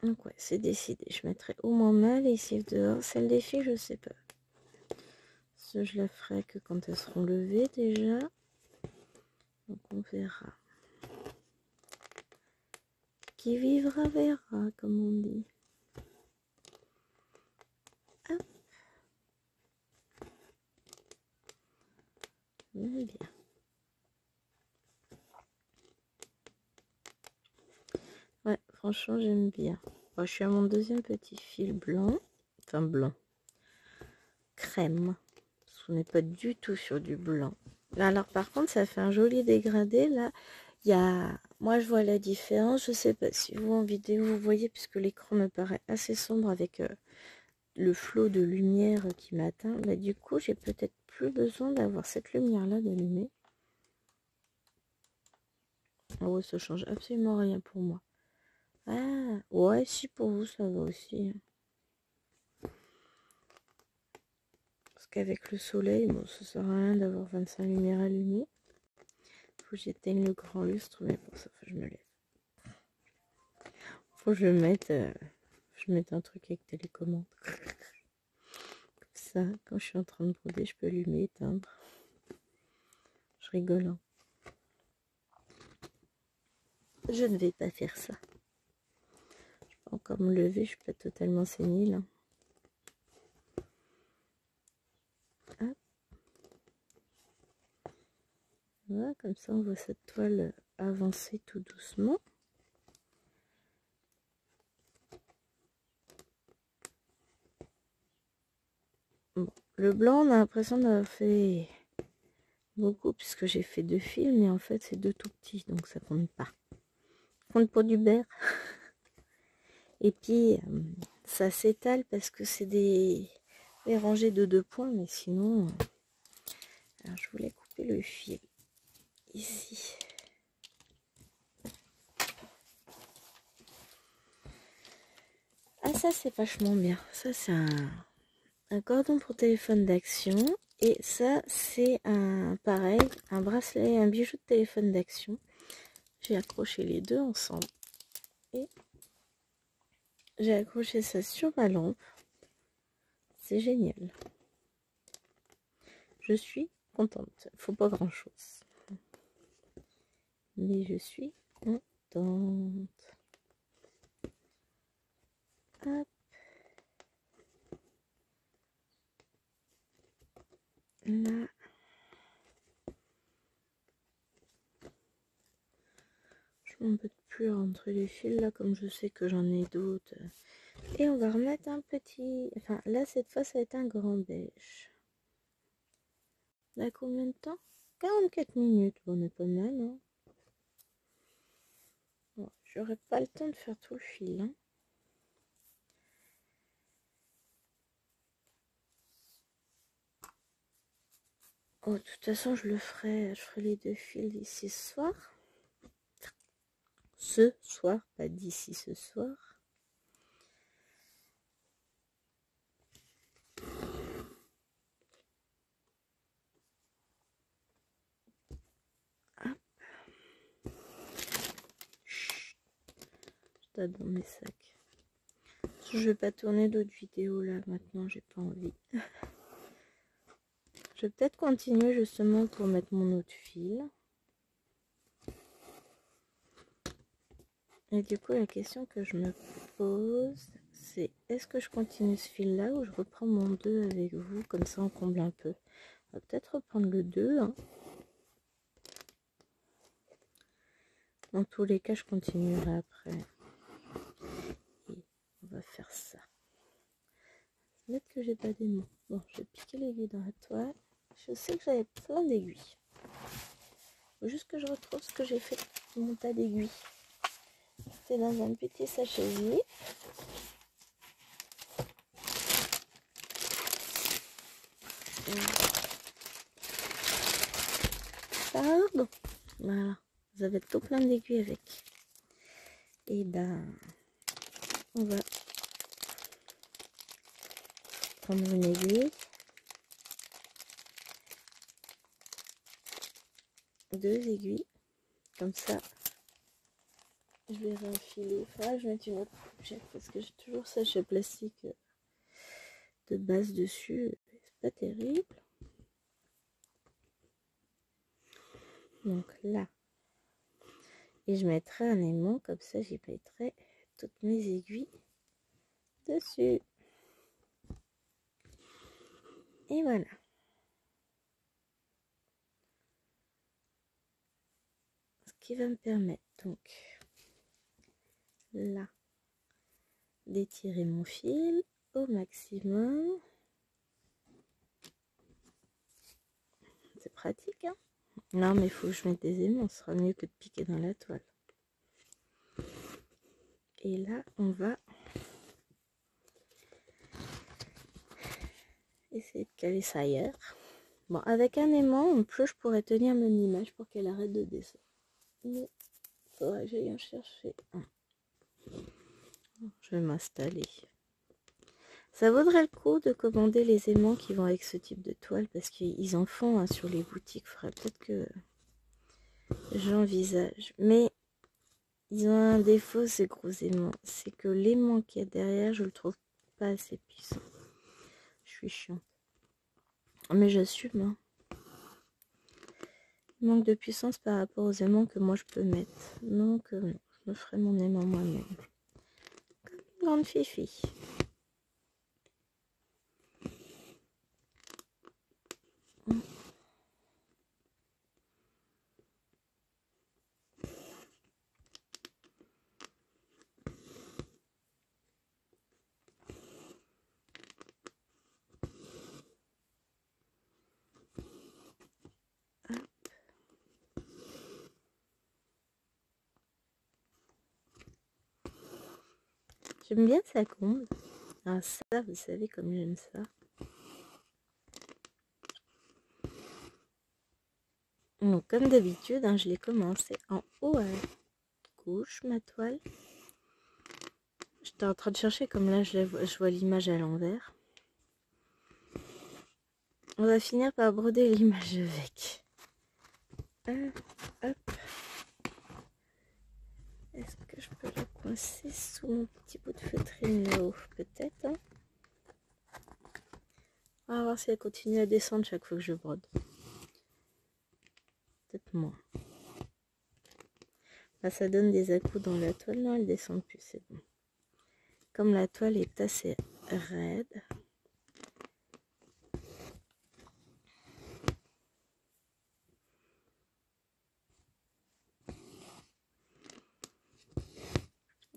Donc ouais, c'est décidé. Je mettrai au moins ma lessive dehors. Celle des filles, je sais pas. Ça, je la ferai que quand elles seront levées déjà. Donc on verra. Qui vivra verra, comme on dit. Hop. Bien. Ouais, franchement, j'aime bien. Bon, je suis à mon deuxième petit fil blanc. Enfin, blanc. Crème. Parce qu'on n'est pas du tout sur du blanc. Alors, par contre, ça fait un joli dégradé. Là, il y a... Moi, je vois la différence. Je sais pas si vous, en vidéo, vous voyez, puisque l'écran me paraît assez sombre avec le flot de lumière qui m'atteint. Bah, du coup, j'ai peut-être plus besoin d'avoir cette lumière-là d'allumer. Oh, ça change absolument rien pour moi. Ah, ouais, si pour vous, ça va aussi. Parce qu'avec le soleil, bon, ça sert à rien d'avoir 25 lumières allumées. Faut que j'éteigne le grand lustre, mais pour ça, faut que je me lève. Faut que je mette un truc avec télécommande. Comme ça, quand je suis en train de broder, je peux allumer, éteindre. Je rigole. Hein. Je ne vais pas faire ça. Je peux encore me lever, je suis pas totalement sénile. Hein. Hop. Voilà, comme ça on voit cette toile avancer tout doucement. Bon, le blanc, on a l'impression d'avoir fait beaucoup puisque j'ai fait 2 fils, mais en fait c'est 2 tout petits, donc ça compte pas. Ça compte pour du beurre. Et puis ça s'étale parce que c'est des rangées de 2 points, mais sinon, alors je voulais couper le fil ici. Ah ça c'est vachement bien. Ça c'est un cordon pour téléphone d'action. Et ça c'est pareil, un bracelet, un bijou de téléphone d'action. J'ai accroché les deux ensemble. Et j'ai accroché ça sur ma lampe. C'est génial. Je suis contente. Faut pas grand chose. Mais je suis contente. Hop. Là. Je m'embête plus à rentrer les fils là comme je sais que j'en ai d'autres. Et on va remettre un petit... Enfin là cette fois ça va être un grand beige. Là combien de temps? 44 minutes. Bon, on est pas mal. Hein, bon, J'aurais pas le temps de faire tout le fil. Hein. Oh, de toute façon, je ferai les 2 fils d'ici ce soir. Ce soir, pas d'ici ce soir. Hop. Chut. Je tape dans mes sacs. Je vais pas tourner d'autres vidéos là maintenant, j'ai pas envie. Je vais peut-être continuer justement pour mettre mon autre fil. Et du coup, la question que je me pose, c'est est-ce que je continue ce fil là ou je reprends mon 2 avec vous, comme ça on comble un peu. On va peut-être reprendre le 2. Hein. Dans tous les cas, je continuerai après. Et on va faire ça. Peut-être que j'ai pas d'aimant. Bon, je vais piquer l'aiguille dans la toile. Je sais que j'avais plein d'aiguilles. Faut juste que je retrouve ce que j'ai fait de mon tas d'aiguilles. C'est dans un petit sachet zip. Pardon. Voilà. Vous avez tout plein d'aiguilles avec. Et ben, on va prendre une aiguille. 2 aiguilles. Comme ça. Je vais réenfiler. Il faudra que je mette une autre pochette parce que j'ai toujours sachet plastique de base dessus. C'est pas terrible. Donc là. Et je mettrai un aimant. Comme ça, j'y mettrai toutes mes aiguilles dessus. Et voilà. Ce qui va me permettre donc là d'étirer mon fil au maximum. C'est pratique, hein? Non, mais il faut que je mette des aimants. Ce sera mieux que de piquer dans la toile. Et là, on va essayer de caler ça ailleurs. Bon, avec un aimant, en plus, je pourrais tenir mon image pour qu'elle arrête de descendre. Mais il faudrait que j'aille en chercher un. Je vais m'installer. Ça vaudrait le coup de commander les aimants qui vont avec ce type de toile parce qu'ils en font hein, sur les boutiques. Il faudrait peut-être que j'envisage. Mais ils ont un défaut, ces gros aimants. C'est que l'aimant qu'il y a derrière, je le trouve pas assez puissant. Je suis chiante. Mais j'assume. Hein. Il manque de puissance par rapport aux aimants que moi je peux mettre. Donc, non, je me ferai mon aimant moi-même. Comme une grande fifi. J'aime bien ça comble. Ah ça, vous savez comme j'aime ça. Donc comme d'habitude, hein, je l'ai commencé en haut à gauche, ma toile. J'étais en train de chercher, comme là je vois l'image à l'envers. On va finir par broder l'image avec. Hop. Est-ce que je peux la coincer sous mon petit bout de feutrine là-haut? Peut-être. Hein, on va voir si elle continue à descendre chaque fois que je brode. Peut-être moins. Là, ça donne des à-coups dans la toile. Non, elle descend plus, c'est bon. Comme la toile est assez raide.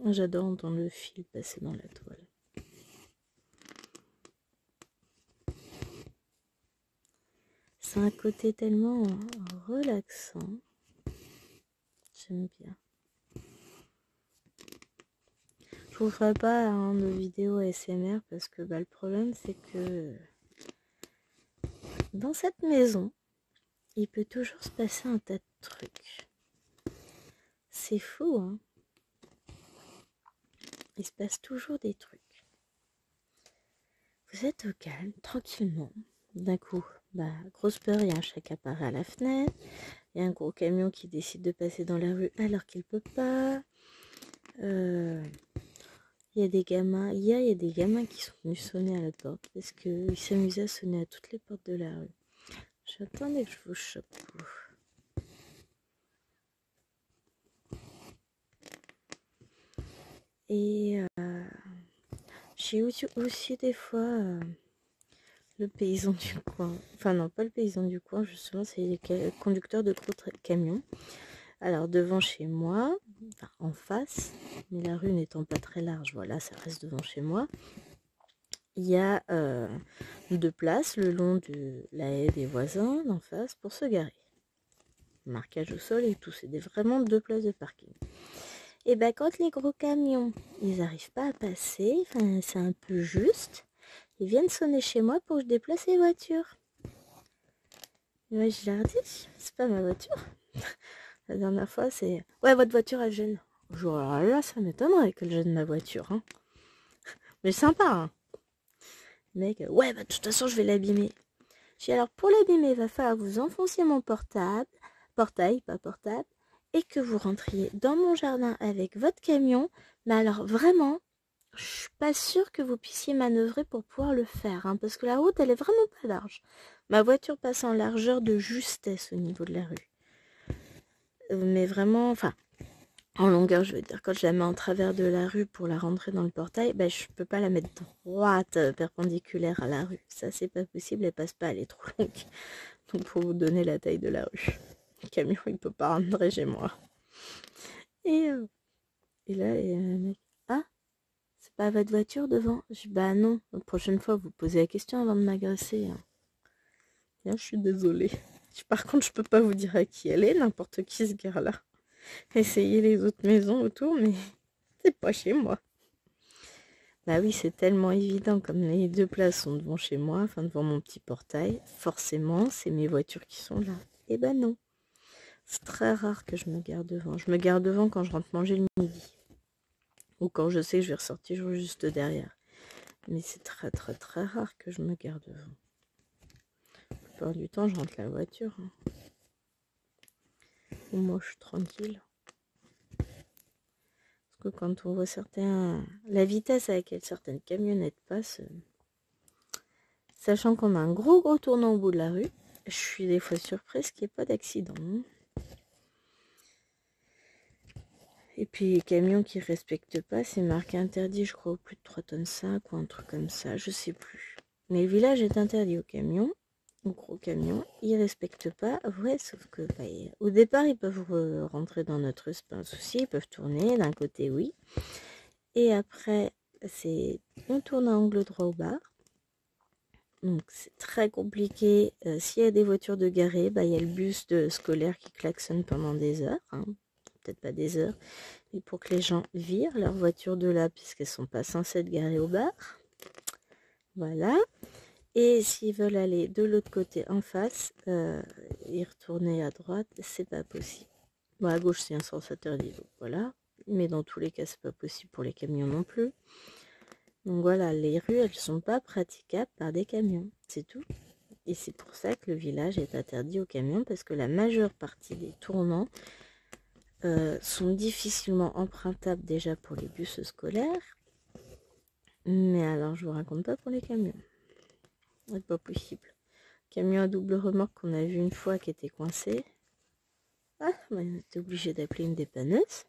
J'adore entendre le fil passer dans la toile. C'est un côté tellement relaxant. J'aime bien. vous ferai pas hein, de vidéo ASMR parce que le problème c'est que dans cette maison, il peut toujours se passer un tas de trucs. C'est fou, hein. Il se passe toujours des trucs. Vous êtes au calme, tranquillement. D'un coup, grosse peur, il y a un chat qui apparaît à la fenêtre. Il y a un gros camion qui décide de passer dans la rue alors qu'il peut pas. Il y a des gamins. Il y a des gamins qui sont venus sonner à la porte parce qu'ils s'amusaient à sonner à toutes les portes de la rue. J'attendais que je vous chope. Et j'ai aussi des fois le paysan du coin. Enfin non, pas le paysan du coin, justement, c'est les conducteurs de gros camions. Alors devant chez moi, enfin en face, mais la rue n'étant pas très large, voilà, ça reste devant chez moi. Il y a 2 places le long de la haie des voisins d'en face pour se garer. Marquage au sol et tout, c'est vraiment 2 places de parking. Et quand les gros camions, ils n'arrivent pas à passer, enfin c'est un peu juste, ils viennent sonner chez moi pour que je déplace les voitures. Et moi je leur dis, c'est pas ma voiture. La dernière fois c'est, ouais votre voiture elle gêne. Genre là ça m'étonnerait qu'elle gêne ma voiture. Hein. Mais sympa. Hein. Mec, ouais de toute façon je vais l'abîmer. J'ai alors pour l'abîmer, il va falloir que vous enfonciez mon portail, pas portable, et que vous rentriez dans mon jardin avec votre camion. Mais alors vraiment, je suis pas sûre que vous puissiez manœuvrer pour pouvoir le faire, hein, parce que la route, elle est vraiment pas large. Ma voiture passe en largeur de justesse au niveau de la rue. Mais vraiment, enfin, en longueur, je veux dire, quand je la mets en travers de la rue pour la rentrer dans le portail, je peux pas la mettre droite, perpendiculaire à la rue. Ça, c'est pas possible, elle passe pas, elle est trop longue. Donc, pour vous donner la taille de la rue. Le camion, il peut pas rentrer chez moi. Et là, il y a un mec. Ah, c'est pas votre voiture devant? Je dis, bah non, la prochaine fois, vous posez la question avant de m'agresser. Hein. Bien, je suis désolée. Par contre, je peux pas vous dire à qui elle est, n'importe qui se gare là. Essayez les autres maisons autour, mais c'est pas chez moi. Bah oui, c'est tellement évident, comme les 2 places sont devant chez moi, enfin devant mon petit portail, forcément, c'est mes voitures qui sont là. Et non. C'est très rare que je me gare devant. Je me gare devant quand je rentre manger le midi. Ou quand je sais que je vais ressortir juste derrière. Mais c'est très très très rare que je me gare devant. La plupart du temps, je rentre la voiture. Hein. Ou moi, je suis tranquille. Parce que quand on voit la vitesse à laquelle certaines camionnettes passent, sachant qu'on a un gros tournant au bout de la rue, je suis des fois surprise qu'il n'y ait pas d'accident. Et puis les camions qui ne respectent pas, c'est marqué interdit, je crois, au plus de 3 tonnes 5 ou un truc comme ça, je sais plus. Mais le village est interdit aux camions, aux gros camions, ils ne respectent pas, ouais, sauf que au départ, ils peuvent rentrer dans notre rue, c'est pas un souci, ils peuvent tourner, d'un côté, oui. Et après, on tourne à angle droit au bar. Donc c'est très compliqué. S'il y a des voitures de garées, il y a le bus scolaire qui klaxonne pendant des heures. Hein. Peut-être pas des heures. Mais pour que les gens virent leur voiture de là, puisqu'elles sont pas censées être garées au bar. Voilà. Et s'ils veulent aller de l'autre côté en face, et retourner à droite, c'est pas possible. Bon, à gauche, c'est un sens interdit. Donc voilà. Mais dans tous les cas, c'est pas possible pour les camions non plus. Donc voilà, les rues, elles sont pas praticables par des camions, c'est tout. Et c'est pour ça que le village est interdit aux camions, parce que la majeure partie des tournants sont difficilement empruntables déjà pour les bus scolaires. Mais alors, je vous raconte pas pour les camions. C'est pas possible. Camion à double remorque qu'on a vu une fois qui était coincé. Ah, on était obligé d'appeler une dépanneuse.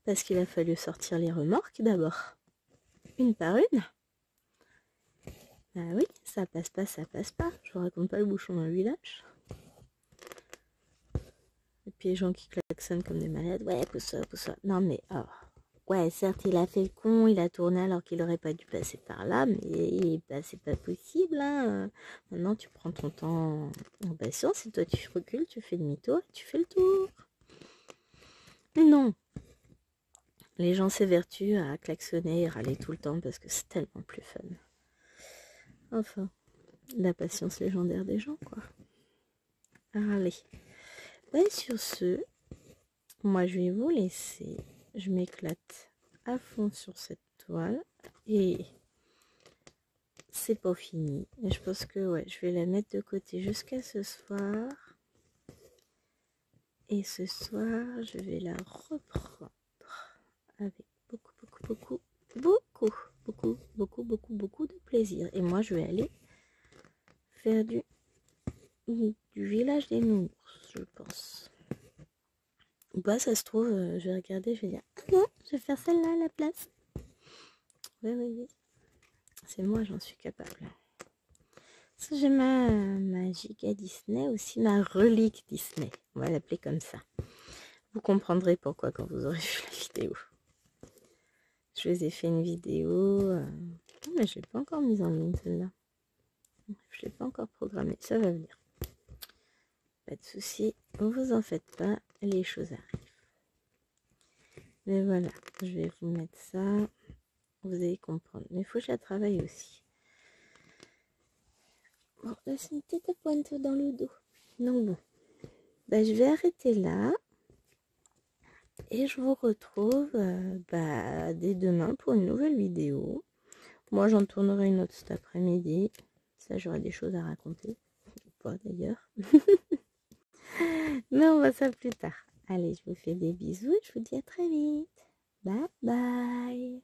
Parce qu'il a fallu sortir les remorques d'abord. Une par une. Bah oui, ça passe pas, ça passe pas. Je vous raconte pas le bouchon dans le village. Et puis les gens qui klaxonnent comme des malades. Ouais, pousse ça, pousse ça. Non mais, ouais, certes, il a fait le con, il a tourné alors qu'il aurait pas dû passer par là, mais c'est pas possible. Hein. Maintenant, tu prends ton temps en patience et toi, tu recules, tu fais demi-tour et tu fais le tour. Mais non. Les gens s'évertuent à klaxonner et râler tout le temps parce que c'est tellement plus fun. Enfin, la patience légendaire des gens, quoi. Allez. Ouais, sur ce, moi je vais vous laisser. Je m'éclate à fond sur cette toile. Et c'est pas fini. Et je pense que ouais, je vais la mettre de côté jusqu'à ce soir. Et ce soir, je vais la reprendre avec beaucoup de plaisir. Et moi, je vais aller faire du village des nounours, je pense. Ou pas, ça se trouve, je vais regarder, je vais dire, ah non, je vais faire celle-là à la place. Oui. C'est moi, j'en suis capable. Parce que j'ai ma giga Disney, aussi ma relique Disney. On va l'appeler comme ça. Vous comprendrez pourquoi quand vous aurez vu la vidéo. Je vous ai fait une vidéo. Non, mais je ne l'ai pas encore mise en ligne, celle-là. Je ne l'ai pas encore programmée. Ça va venir. Pas de souci. Vous en faites pas. Les choses arrivent. Mais voilà. Je vais vous mettre ça. Vous allez comprendre. Mais il faut que je la travaille aussi. Bon, là, c'est une petite pointe dans le dos. Donc bon. Ben, je vais arrêter là. Et je vous retrouve dès demain pour une nouvelle vidéo. Moi, j'en tournerai une autre cet après-midi. Ça, j'aurai des choses à raconter. Ou pas d'ailleurs. Mais on voit ça plus tard. Allez, je vous fais des bisous et je vous dis à très vite. Bye bye.